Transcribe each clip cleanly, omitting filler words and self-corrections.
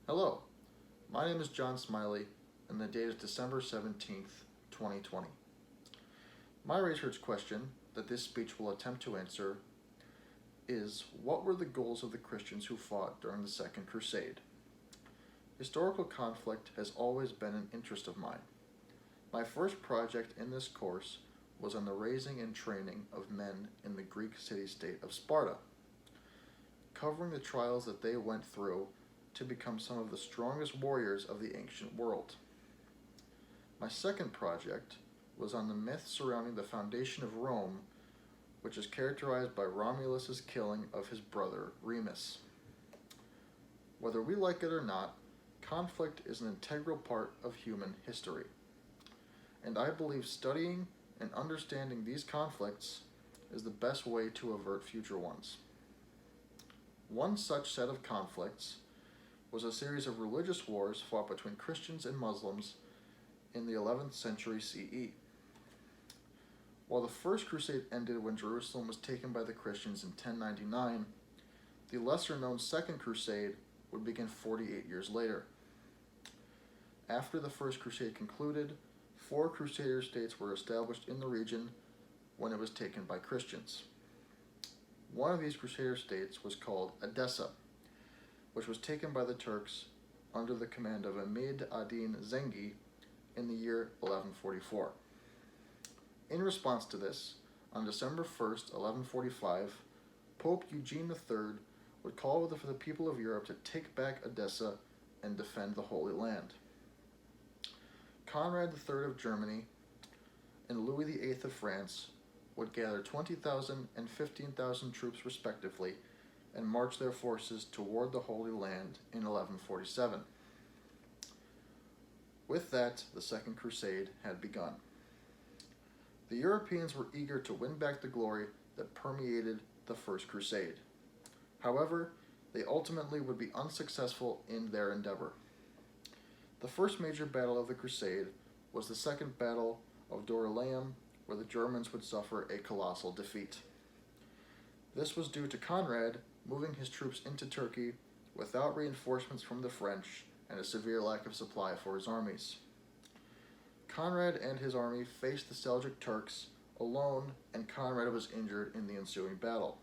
Hello, my name is John Smiley, and the date is December 17th, 2020. My research question that this speech will attempt to answer is, what were the goals of the Christians who fought during the Second Crusade? Historical conflict has always been an interest of mine. My first project in this course was on the raising and training of men in the Greek city-state of Sparta, covering the trials that they went through to become some of the strongest warriors of the ancient world. My second project was on the myth surrounding the foundation of Rome, which is characterized by Romulus's killing of his brother Remus. Whether we like it or not, conflict is an integral part of human history, and I believe studying and understanding these conflicts is the best way to avert future ones. One such set of conflicts was a series of religious wars fought between Christians and Muslims in the 11th century CE. While the First Crusade ended when Jerusalem was taken by the Christians in 1099, the lesser-known Second Crusade would begin 48 years later. After the First Crusade concluded, 4 Crusader states were established in the region when it was taken by Christians. One of these Crusader states was called Edessa, which was taken by the Turks under the command of Amid ad-Din Zengi in the year 1144. In response to this, on December 1st, 1145, Pope Eugene III would call for the people of Europe to take back Edessa and defend the Holy Land. Conrad III of Germany and Louis VIII of France would gather 20,000 and 15,000 troops respectively and march their forces toward the Holy Land in 1147. With that, the Second Crusade had begun. The Europeans were eager to win back the glory that permeated the First Crusade. However, they ultimately would be unsuccessful in their endeavor. The first major battle of the Crusade was the Second Battle of Dorylaeum, where the Germans would suffer a colossal defeat. This was due to Conrad moving his troops into Turkey without reinforcements from the French and a severe lack of supply for his armies. Conrad and his army faced the Seljuk Turks alone, and Conrad was injured in the ensuing battle.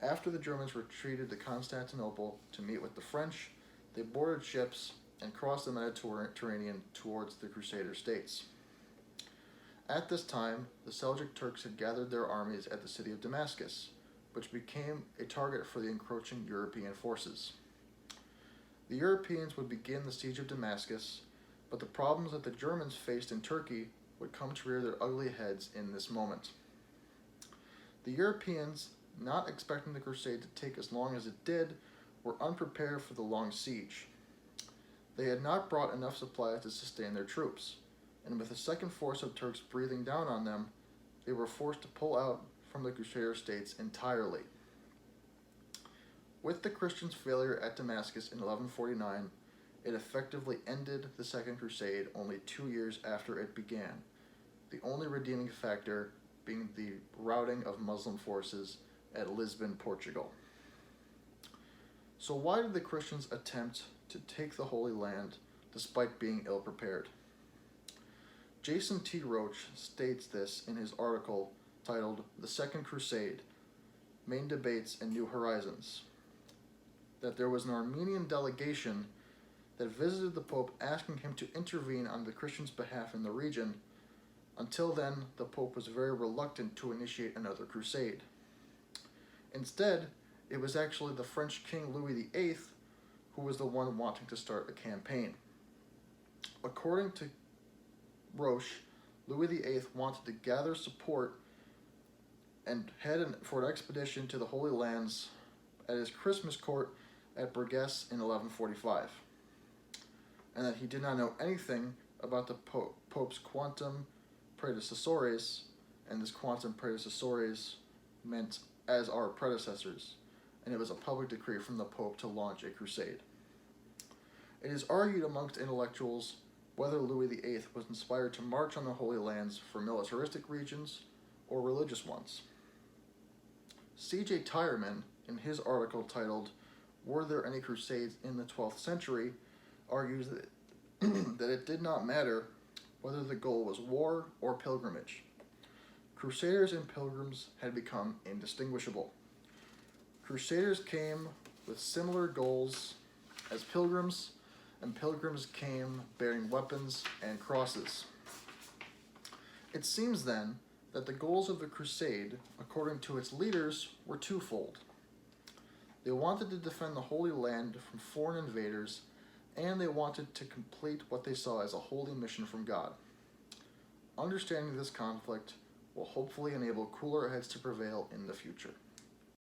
After the Germans retreated to Constantinople to meet with the French, they boarded ships and crossed the Mediterranean towards the Crusader states. At this time, the Seljuk Turks had gathered their armies at the city of Damascus, which became a target for the encroaching European forces. The Europeans would begin the siege of Damascus, but the problems that the Germans faced in Turkey would come to rear their ugly heads in this moment. The Europeans, not expecting the crusade to take as long as it did, were unprepared for the long siege. They had not brought enough supplies to sustain their troops, and with a second force of Turks breathing down on them, they were forced to pull out from the Crusader states entirely. With the Christians' failure at Damascus in 1149, it effectively ended the Second Crusade only 2 years after it began, the only redeeming factor being the routing of Muslim forces at Lisbon, Portugal. So why did the Christians attempt to take the Holy Land despite being ill-prepared? Jason T. Roach states this in his article titled "The Second Crusade, Main Debates and New Horizons," that there was an Armenian delegation that visited the Pope asking him to intervene on the Christians' behalf in the region. Until then, the Pope was very reluctant to initiate another crusade. Instead, it was actually the French King Louis VIII who was the one wanting to start a campaign. According to Roche, Louis VIII wanted to gather support and head for an expedition to the Holy Lands at his Christmas court at Burgess in 1145, and that he did not know anything about the Pope's quantum predecessores, and this quantum predecessores meant as our predecessors, and it was a public decree from the Pope to launch a crusade. It is argued amongst intellectuals whether Louis VIII was inspired to march on the Holy Lands for militaristic regions or religious ones. C.J. Tyerman, in his article titled were there any crusades in the 12th century, argues that, that it did not matter whether the goal was war or pilgrimage. Crusaders and pilgrims had become indistinguishable. Crusaders came with similar goals as pilgrims, and pilgrims came bearing weapons and crosses. It seems then that the goals of the crusade, according to its leaders, were twofold. They wanted to defend the Holy Land from foreign invaders, and they wanted to complete what they saw as a holy mission from God. Understanding this conflict will hopefully enable cooler heads to prevail in the future.